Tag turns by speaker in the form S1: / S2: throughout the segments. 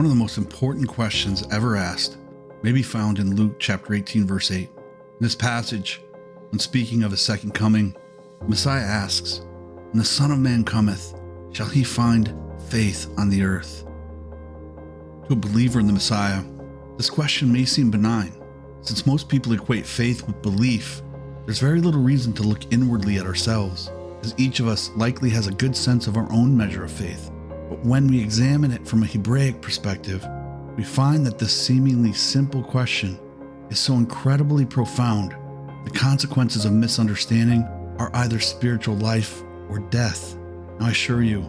S1: One of the most important questions ever asked may be found in Luke chapter 18, verse 8. In this passage, when speaking of his second coming, the Messiah asks, "When the Son of Man cometh, shall he find faith on the earth?" To a believer in the Messiah, this question may seem benign. Since most people equate faith with belief, there's very little reason to look inwardly at ourselves, as each of us likely has a good sense of our own measure of faith. But when we examine it from a Hebraic perspective, we find that this seemingly simple question is so incredibly profound. The consequences of misunderstanding are either spiritual life or death. Now I assure you,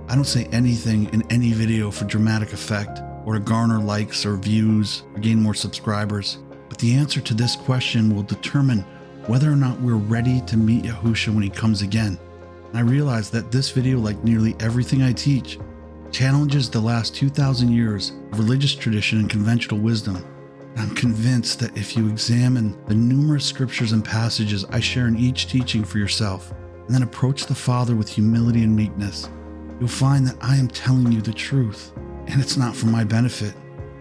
S1: I don't say anything in any video for dramatic effect or to garner likes or views or gain more subscribers, but the answer to this question will determine whether or not we're ready to meet Yahushua when he comes again. And I realize that this video, like nearly everything I teach, challenges the last 2,000 years of religious tradition and conventional wisdom. And I'm convinced that if you examine the numerous scriptures and passages I share in each teaching for yourself, and then approach the Father with humility and meekness, you'll find that I am telling you the truth. And it's not for my benefit.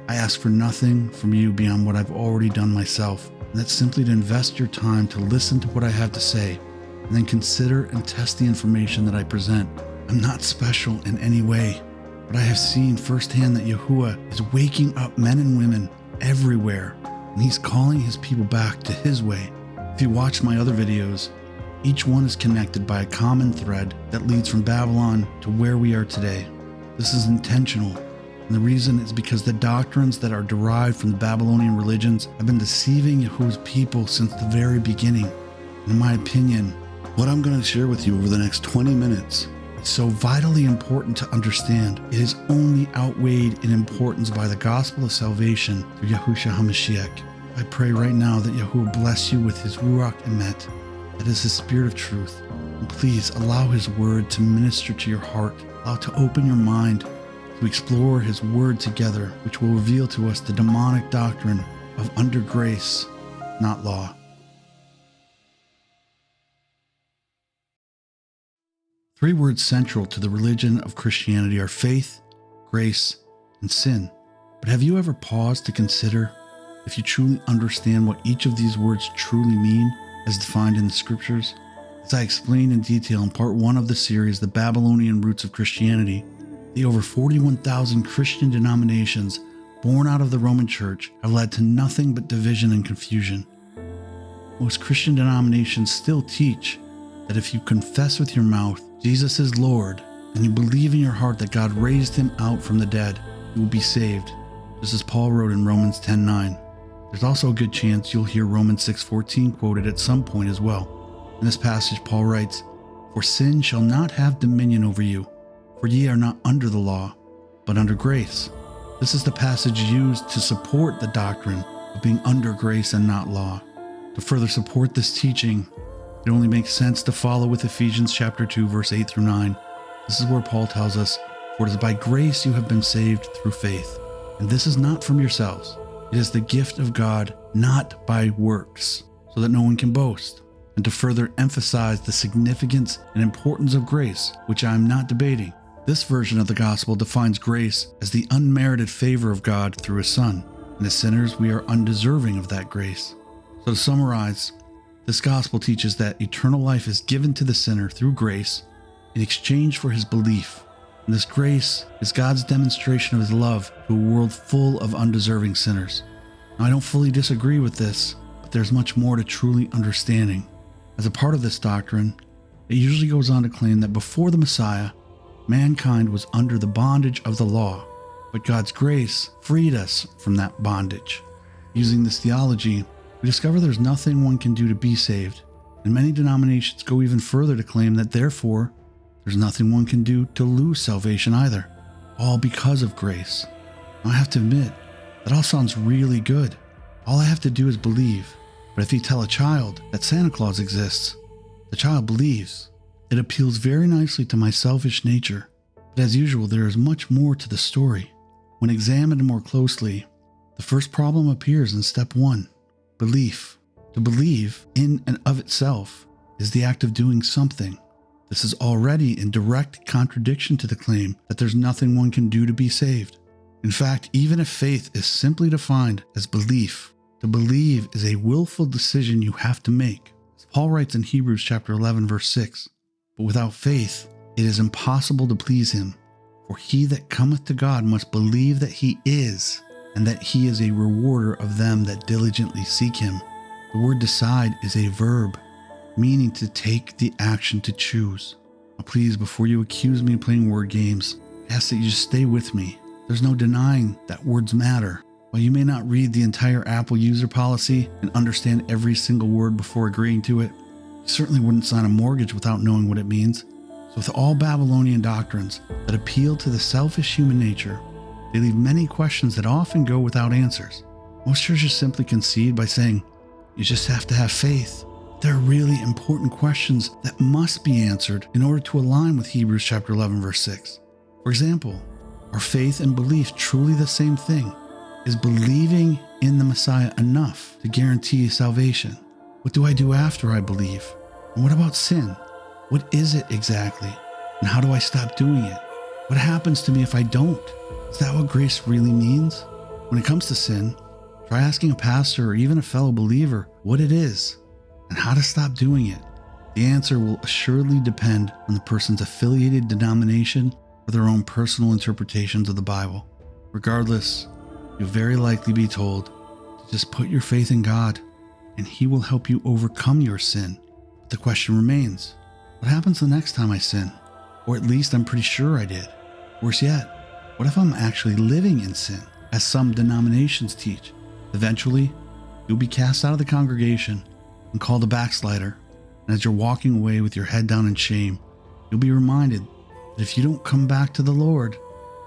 S1: I ask for nothing from you beyond what I've already done myself. And that's simply to invest your time to listen to what I have to say, and then consider and test the information that I present. I'm not special in any way, but I have seen firsthand that Yahuwah is waking up men and women everywhere, and he's calling his people back to his way. If you watch my other videos, each one is connected by a common thread that leads from Babylon to where we are today. This is intentional, and the reason is because the doctrines that are derived from the Babylonian religions have been deceiving Yahuwah's people since the very beginning. And in my opinion, what I'm going to share with you over the next 20 minutes is so vitally important to understand. It is only outweighed in importance by the gospel of salvation through Yahushua HaMashiach. I pray right now that Yahuwah bless you with his Ruach Emet, that is his spirit of truth. And please allow his word to minister to your heart. Allow it to open your mind to explore his word together, which will reveal to us the demonic doctrine of under grace, not law. Three words central to the religion of Christianity are faith, grace, and sin. But have you ever paused to consider if you truly understand what each of these words truly mean as defined in the scriptures? As I explained in detail in part 1 of the series, The Babylonian Roots of Christianity, the over 41,000 Christian denominations born out of the Roman Church have led to nothing but division and confusion. Most Christian denominations still teach that if you confess with your mouth Jesus is Lord, and you believe in your heart that God raised him out from the dead, you will be saved, just as Paul wrote in Romans 10:9. There's also a good chance you'll hear Romans 6:14 quoted at some point as well. In this passage, Paul writes, "For sin shall not have dominion over you, for ye are not under the law, but under grace." This is the passage used to support the doctrine of being under grace and not law. To further support this teaching, it only makes sense to follow with Ephesians chapter 2, verse 8 through 9. This is where Paul tells us, "For it is by grace you have been saved through faith, and this is not from yourselves. It is the gift of God, not by works, so that no one can boast." And to further emphasize the significance and importance of grace, which I am not debating, this version of the gospel defines grace as the unmerited favor of God through his Son, and as sinners we are undeserving of that grace. So to summarize, this gospel teaches that eternal life is given to the sinner through grace in exchange for his belief. And this grace is God's demonstration of his love to a world full of undeserving sinners. Now, I don't fully disagree with this, but there's much more to truly understanding. As a part of this doctrine, it usually goes on to claim that before the Messiah, mankind was under the bondage of the law, but God's grace freed us from that bondage. Using this theology, we discover there's nothing one can do to be saved, and many denominations go even further to claim that therefore, there's nothing one can do to lose salvation either, all because of grace. Now, I have to admit, that all sounds really good. All I have to do is believe. But if you tell a child that Santa Claus exists, the child believes. It appeals very nicely to my selfish nature. But as usual, there is much more to the story. When examined more closely, the first problem appears in step 1, belief. To believe in and of itself is the act of doing something. This is already in direct contradiction to the claim that there's nothing one can do to be saved. In fact, even if faith is simply defined as belief, to believe is a willful decision you have to make. As Paul writes in Hebrews chapter 11, verse 6, "But without faith, it is impossible to please him. For he that cometh to God must believe that he is, and that he is a rewarder of them that diligently seek him." The word decide is a verb, meaning to take the action to choose. Now please, before you accuse me of playing word games, I ask that you just stay with me. There's no denying that words matter. While you may not read the entire Apple user policy and understand every single word before agreeing to it, you certainly wouldn't sign a mortgage without knowing what it means. So with all Babylonian doctrines that appeal to the selfish human nature, they leave many questions that often go without answers. Most churches simply concede by saying, you just have to have faith. There are really important questions that must be answered in order to align with Hebrews chapter 11, verse 6. For example, are faith and belief truly the same thing? Is believing in the Messiah enough to guarantee salvation? What do I do after I believe? And what about sin? What is it exactly? And how do I stop doing it? What happens to me if I don't? Is that what grace really means? When it comes to sin, try asking a pastor or even a fellow believer what it is and how to stop doing it. The answer will assuredly depend on the person's affiliated denomination or their own personal interpretations of the Bible. Regardless, you'll very likely be told to just put your faith in God and He will help you overcome your sin. But the question remains, what happens the next time I sin? Or at least I'm pretty sure I did. Worse yet, what if I'm actually living in sin, as some denominations teach? Eventually, you'll be cast out of the congregation and called a backslider. And as you're walking away with your head down in shame, you'll be reminded that if you don't come back to the Lord,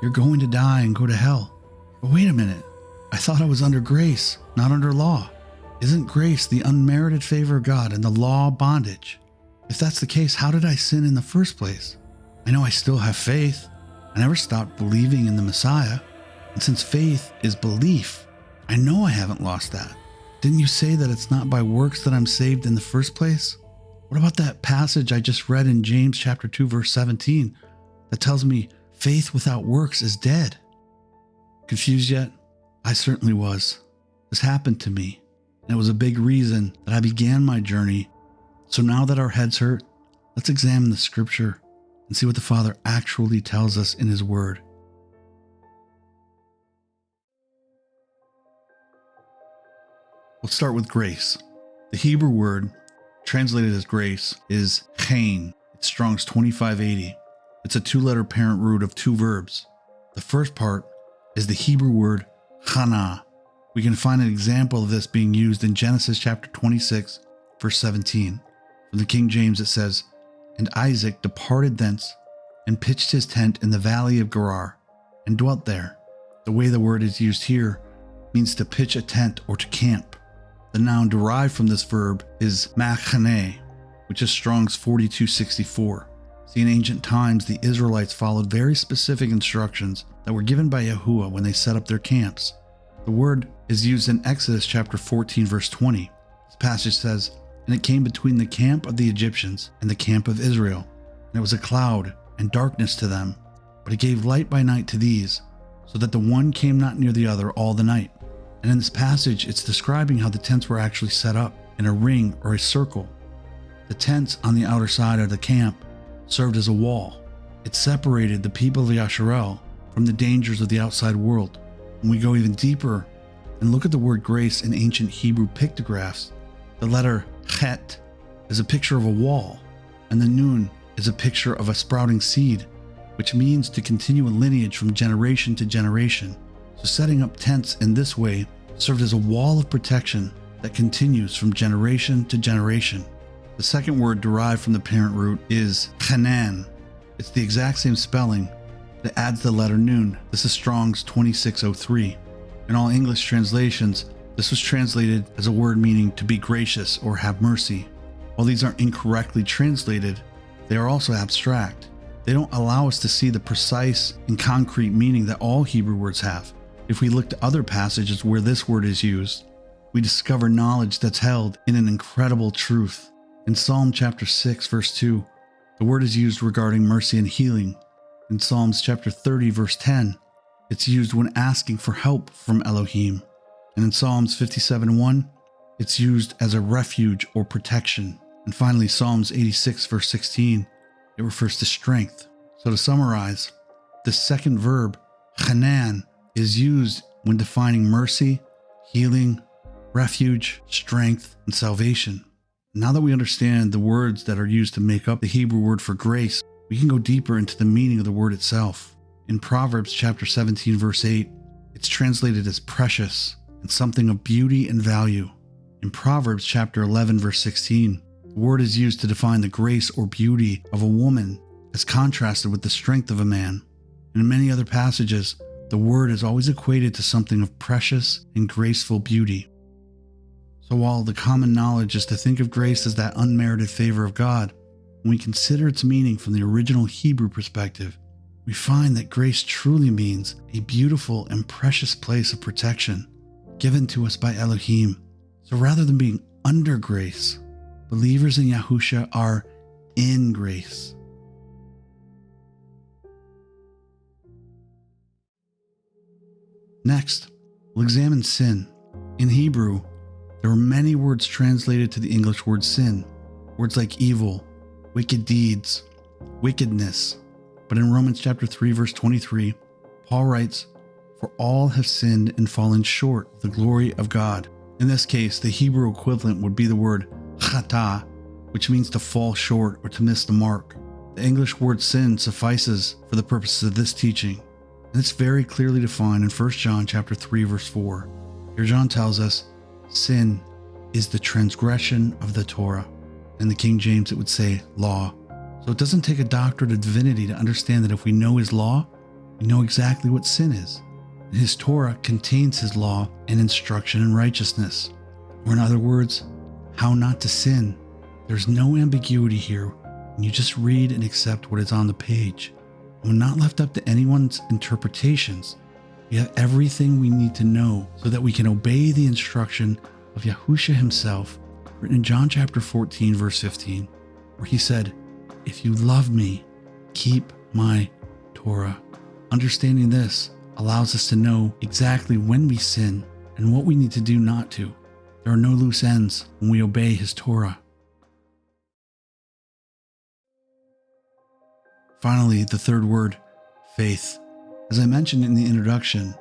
S1: you're going to die and go to hell. But wait a minute, I thought I was under grace, not under law. Isn't grace the unmerited favor of God and the law bondage? If that's the case, how did I sin in the first place? I know I still have faith. I never stopped believing in the Messiah. And since faith is belief, I know I haven't lost that. Didn't you say that it's not by works that I'm saved in the first place? What about that passage I just read in James chapter 2, verse 17 that tells me faith without works is dead? Confused yet? I certainly was. This happened to me, and it was a big reason that I began my journey. So now that our heads hurt, let's examine the scripture and see what the Father actually tells us in His Word. Let's start with grace. The Hebrew word translated as grace is chen. It's Strong's 2580. It's a two-letter parent root of two verbs. The first part is the Hebrew word chana. We can find an example of this being used in Genesis chapter 26, verse 17. From the King James it says, "And Isaac departed thence, and pitched his tent in the valley of Gerar, and dwelt there." The way the word is used here means to pitch a tent or to camp. The noun derived from this verb is machane, which is Strong's 4264. See, in ancient times, the Israelites followed very specific instructions that were given by Yahuwah when they set up their camps. The word is used in Exodus chapter 14, verse 20. This passage says, "And it came between the camp of the Egyptians and the camp of Israel, and it was a cloud and darkness to them, but it gave light by night to these, so that the one came not near the other all the night." And in this passage, it's describing how the tents were actually set up in a ring or a circle. The tents on the outer side of the camp served as a wall. It separated the people of Yasharel from the dangers of the outside world. When we go even deeper and look at the word grace in ancient Hebrew pictographs, the letter chet is a picture of a wall, and the nun is a picture of a sprouting seed, which means to continue a lineage from generation to generation. So setting up tents in this way served as a wall of protection that continues from generation to generation. The second word derived from the parent root is chanan. It's the exact same spelling, but it adds the letter nun. This is Strong's 2603. In all English translations, this was translated as a word meaning to be gracious or have mercy. While these aren't incorrectly translated, they are also abstract. They don't allow us to see the precise and concrete meaning that all Hebrew words have. If we look to other passages where this word is used, we discover knowledge that's held in an incredible truth. In Psalm chapter 6, verse 2, the word is used regarding mercy and healing. In Psalms chapter 30, verse 10, it's used when asking for help from Elohim. And in Psalms 57:1, it's used as a refuge or protection. And finally, Psalms 86 verse 16, it refers to strength. So to summarize, the second verb, chanan, is used when defining mercy, healing, refuge, strength, and salvation. Now that we understand the words that are used to make up the Hebrew word for grace, we can go deeper into the meaning of the word itself. In Proverbs chapter 17 verse 8, it's translated as precious and something of beauty and value. In Proverbs chapter 11 verse 16, the word is used to define the grace or beauty of a woman as contrasted with the strength of a man. And in many other passages, the word is always equated to something of precious and graceful beauty. So while the common knowledge is to think of grace as that unmerited favor of God, when we consider its meaning from the original Hebrew perspective, we find that grace truly means a beautiful and precious place of protection given to us by Elohim. So rather than being under grace, believers in Yahusha are in grace. Next, we'll examine sin. In Hebrew, there are many words translated to the English word sin. Words like evil, wicked deeds, wickedness. But in Romans chapter 3 verse 23, Paul writes, "For all have sinned and fallen short of the glory of God." In this case, the Hebrew equivalent would be the word chata, which means to fall short or to miss the mark. The English word sin suffices for the purposes of this teaching, and it's very clearly defined in 1 John chapter 3 verse 4. Here John tells us, sin is the transgression of the Torah. In the King James it would say law. So it doesn't take a doctorate of divinity to understand that if we know his law, we know exactly what sin is. And his Torah contains his law and instruction in righteousness. Or in other words, how not to sin. There's no ambiguity here when you just read and accept what is on the page. And when not left up to anyone's interpretations, we have everything we need to know so that we can obey the instruction of Yahusha himself, written in John chapter 14 verse 15, where he said, "If you love me, keep my Torah." Understanding this allows us to know exactly when we sin and what we need to do not to. There are no loose ends when we obey his Torah. Finally, the third word, faith. As I mentioned in the introduction,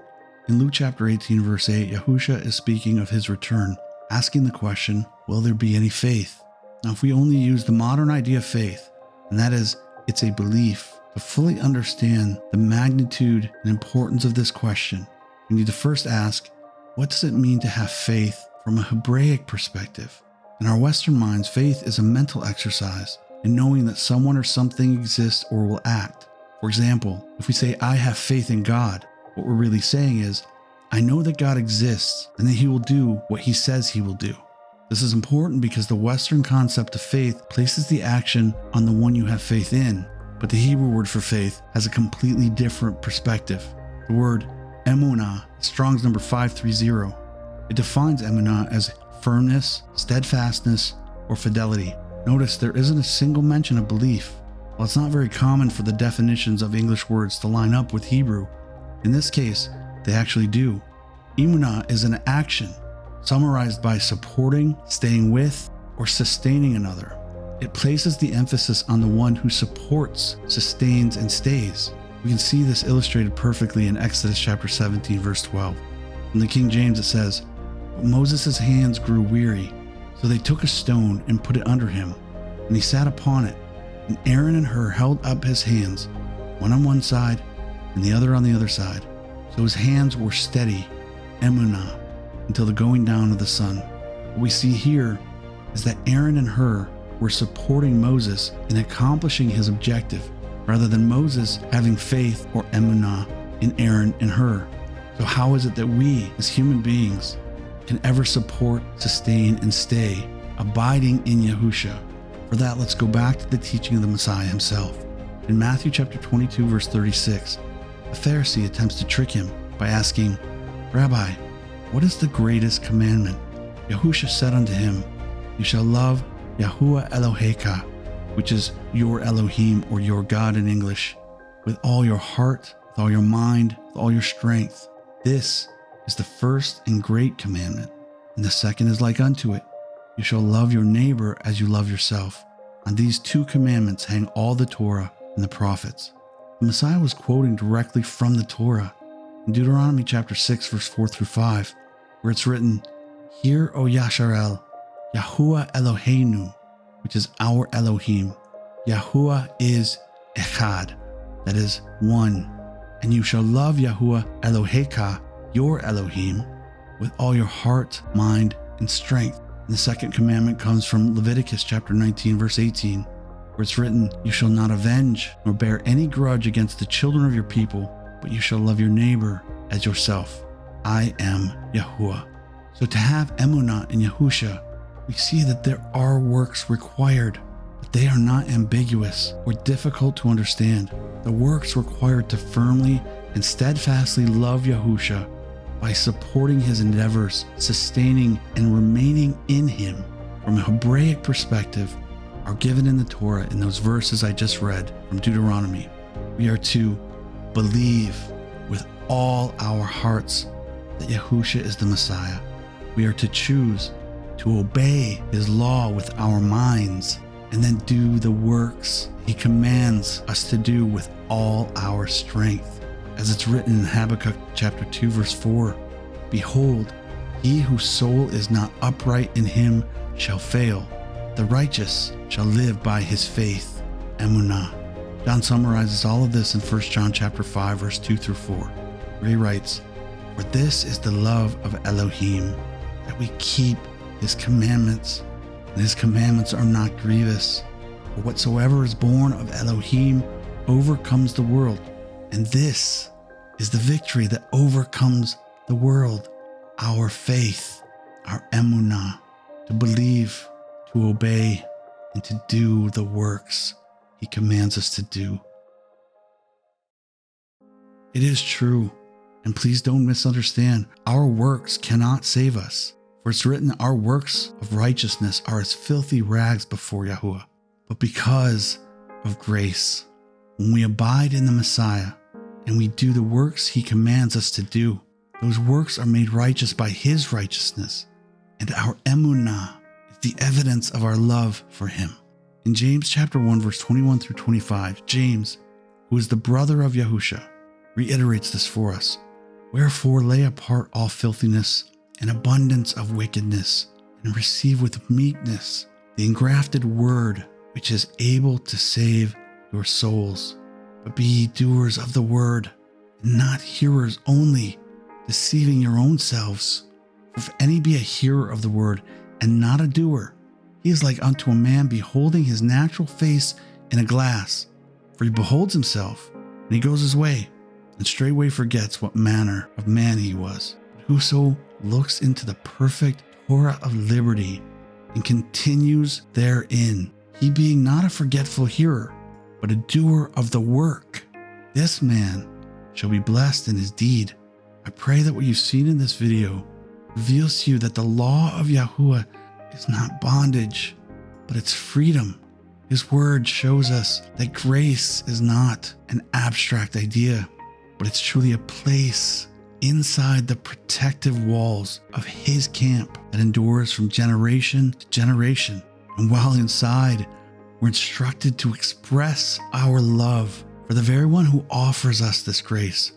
S1: in Luke chapter 18 verse 8, Yahusha is speaking of his return, asking the question, will there be any faith? Now, if we only use the modern idea of faith, and that is, it's a belief, to fully understand the magnitude and importance of this question, we need to first ask, what does it mean to have faith from a Hebraic perspective? In our Western minds, faith is a mental exercise in knowing that someone or something exists or will act. For example, if we say, I have faith in God, what we're really saying is, I know that God exists and that he will do what he says he will do. This is important because the Western concept of faith places the action on the one you have faith in, but the Hebrew word for faith has a completely different perspective. The word emunah, Strong's number 530. It defines emunah as firmness, steadfastness, or fidelity. Notice there isn't a single mention of belief. While it's not very common for the definitions of English words to line up with Hebrew, in this case, they actually do. Emunah is an action, summarized by supporting, staying with, or sustaining another. It places the emphasis on the one who supports, sustains, and stays. We can see this illustrated perfectly in Exodus chapter 17, verse 12. In the King James it says, "But Moses' hands grew weary, so they took a stone and put it under him, and he sat upon it. And Aaron and Hur held up his hands, one on one side and the other on the other side. So his hands were steady, emunah, until the going down of the sun." What we see here is that Aaron and Hur were supporting Moses in accomplishing his objective, rather than Moses having faith or emunah in Aaron and Hur. So how is it that we, as human beings, can ever support, sustain, and stay, abiding in Yahusha? For that, let's go back to the teaching of the Messiah himself. In Matthew chapter 22, verse 36, a Pharisee attempts to trick him by asking, "Rabbi, what is the greatest commandment?" Yahusha said unto him, "You shall love Yahuwah Eloheka," which is your Elohim or your God in English, with all your heart, with all your mind, with all your strength. This is the first and great commandment, and the second is like unto it. You shall love your neighbor as you love yourself. On these two commandments hang all the Torah and the prophets. The Messiah was quoting directly from the Torah in Deuteronomy chapter 6, verse 4 through 5, where it's written, Hear, O Yasharel, Yahuwah Eloheinu, which is our Elohim. Yahuwah is Echad, that is one. And you shall love Yahuwah Eloheka, your Elohim, with all your heart, mind, and strength. And the second commandment comes from Leviticus chapter 19, verse 18, where it's written, You shall not avenge nor bear any grudge against the children of your people, but you shall love your neighbor as yourself. I am Yahuwah. So to have emunah in Yahusha, we see that there are works required, but they are not ambiguous or difficult to understand. The works required to firmly and steadfastly love Yahusha by supporting his endeavors, sustaining and remaining in him from a Hebraic perspective are given in the Torah in those verses I just read from Deuteronomy. We are to believe with all our hearts that Yahusha is the Messiah. We are to choose to obey his law with our minds and then do the works he commands us to do with all our strength. As it's written in Habakkuk chapter 2, verse 4, Behold, he whose soul is not upright in him shall fail. The righteous shall live by his faith. Emunah. John summarizes all of this in 1 John chapter 5, verse 2 through 4, where he writes, For this is the love of Elohim, that we keep his commandments, and his commandments are not grievous. For whatsoever is born of Elohim overcomes the world, and this is the victory that overcomes the world, our faith, our emunah, to believe, to obey, and to do the works he commands us to do. It is true, and please don't misunderstand, our works cannot save us. For it's written, our works of righteousness are as filthy rags before Yahuwah. But because of grace, when we abide in the Messiah and we do the works he commands us to do, those works are made righteous by his righteousness. And our emunah is the evidence of our love for him. In James chapter 1, verse 21 through 25, James, who is the brother of Yahusha, reiterates this for us. Wherefore lay apart all filthiness and abundance of wickedness, and receive with meekness the engrafted word, which is able to save your souls. But be ye doers of the word, and not hearers only, deceiving your own selves. For if any be a hearer of the word, and not a doer, he is like unto a man beholding his natural face in a glass. For he beholds himself, and he goes his way, and straightway forgets what manner of man he was. But whoso looks into the perfect Torah of liberty, and continues therein, he being not a forgetful hearer, but a doer of the work, this man shall be blessed in his deed. I pray that what you've seen in this video reveals to you that the law of Yahuwah is not bondage, but it's freedom. His word shows us that grace is not an abstract idea, but it's truly a place inside the protective walls of his camp that endures from generation to generation. And while inside, we're instructed to express our love for the very one who offers us this grace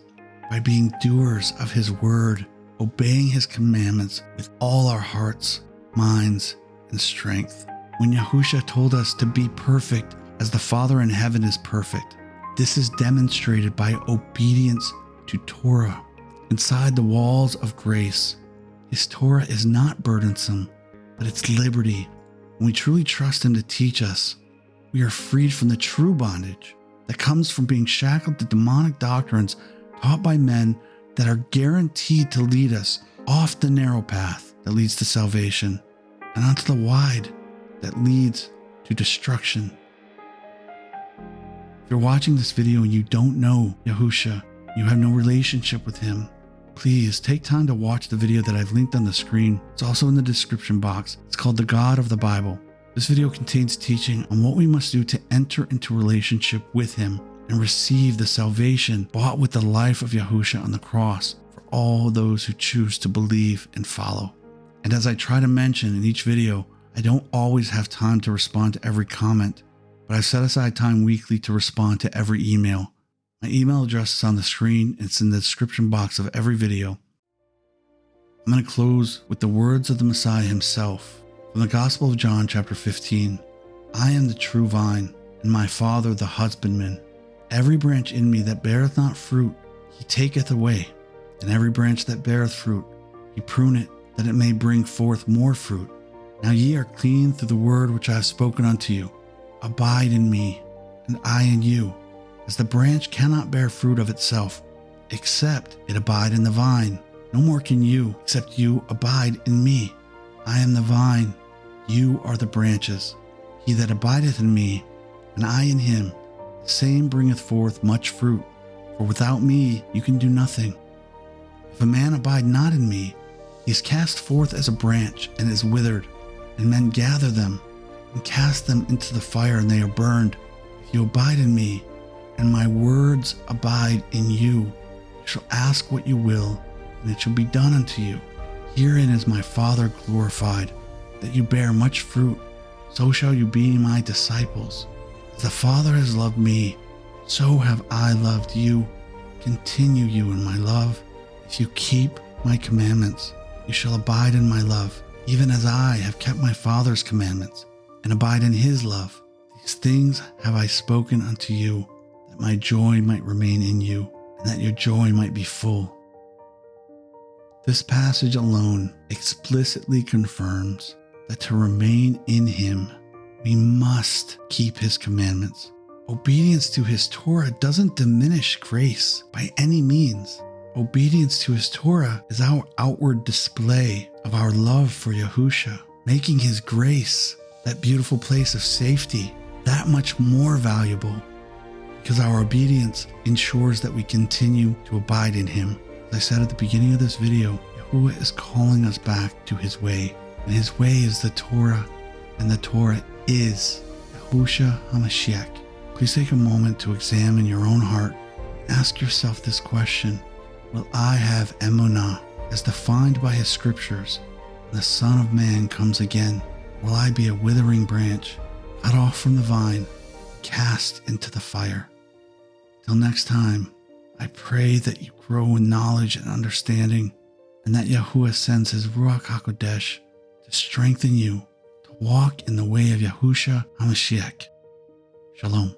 S1: by being doers of his word, obeying his commandments with all our hearts, minds, and strength. When Yahusha told us to be perfect as the Father in heaven is perfect, this is demonstrated by obedience to Torah. Inside the walls of grace, his Torah is not burdensome, but it's liberty. When we truly trust him to teach us, we are freed from the true bondage that comes from being shackled to demonic doctrines taught by men that are guaranteed to lead us off the narrow path that leads to salvation and onto the wide that leads to destruction. If you're watching this video and you don't know Yahusha, you have no relationship with him, please take time to watch the video that I've linked on the screen. It's also in the description box. It's called The God of the Bible. This video contains teaching on what we must do to enter into relationship with him and receive the salvation bought with the life of Yahushua on the cross for all those who choose to believe and follow. And as I try to mention in each video, I don't always have time to respond to every comment, but I've set aside time weekly to respond to every email. My email address is on the screen and it's in the description box of every video. I'm going to close with the words of the Messiah himself from the Gospel of John chapter 15. I am the true vine, and my Father the husbandman. Every branch in me that beareth not fruit, he taketh away, and every branch that beareth fruit, he pruneth, that it may bring forth more fruit. Now ye are clean through the word which I have spoken unto you. Abide in me, and I in you, as the branch cannot bear fruit of itself, except it abide in the vine. No more can you, except you abide in me. I am the vine, you are the branches. He that abideth in me, and I in him, the same bringeth forth much fruit. For without me you can do nothing. If a man abide not in me, he is cast forth as a branch and is withered, and men gather them and cast them into the fire, and they are burned. If you abide in me, and my words abide in you, you shall ask what you will, and it shall be done unto you. Herein is my Father glorified, that you bear much fruit, so shall you be my disciples. As the Father has loved me, so have I loved you. Continue you in my love. If you keep my commandments, you shall abide in my love, even as I have kept my Father's commandments, and abide in his love. These things have I spoken unto you, that my joy might remain in you, and that your joy might be full. This passage alone explicitly confirms that to remain in him, we must keep his commandments. Obedience to his Torah doesn't diminish grace by any means. Obedience to his Torah is our outward display of our love for Yahushua, making his grace, that beautiful place of safety, that much more valuable, because our obedience ensures that we continue to abide in him. As I said at the beginning of this video, Yahuwah is calling us back to his way, and his way is the Torah, and the Torah is Yahushua HaMashiach. Please take a moment to examine your own heart. Ask yourself this question: will I have emunah as defined by his scriptures when the Son of Man comes again? Will I be a withering branch, cut off from the vine, cast into the fire? Till next time, I pray that you grow in knowledge and understanding, and that Yahuwah sends his Ruach HaKodesh to strengthen you to walk in the way of Yahushua HaMashiach. Shalom.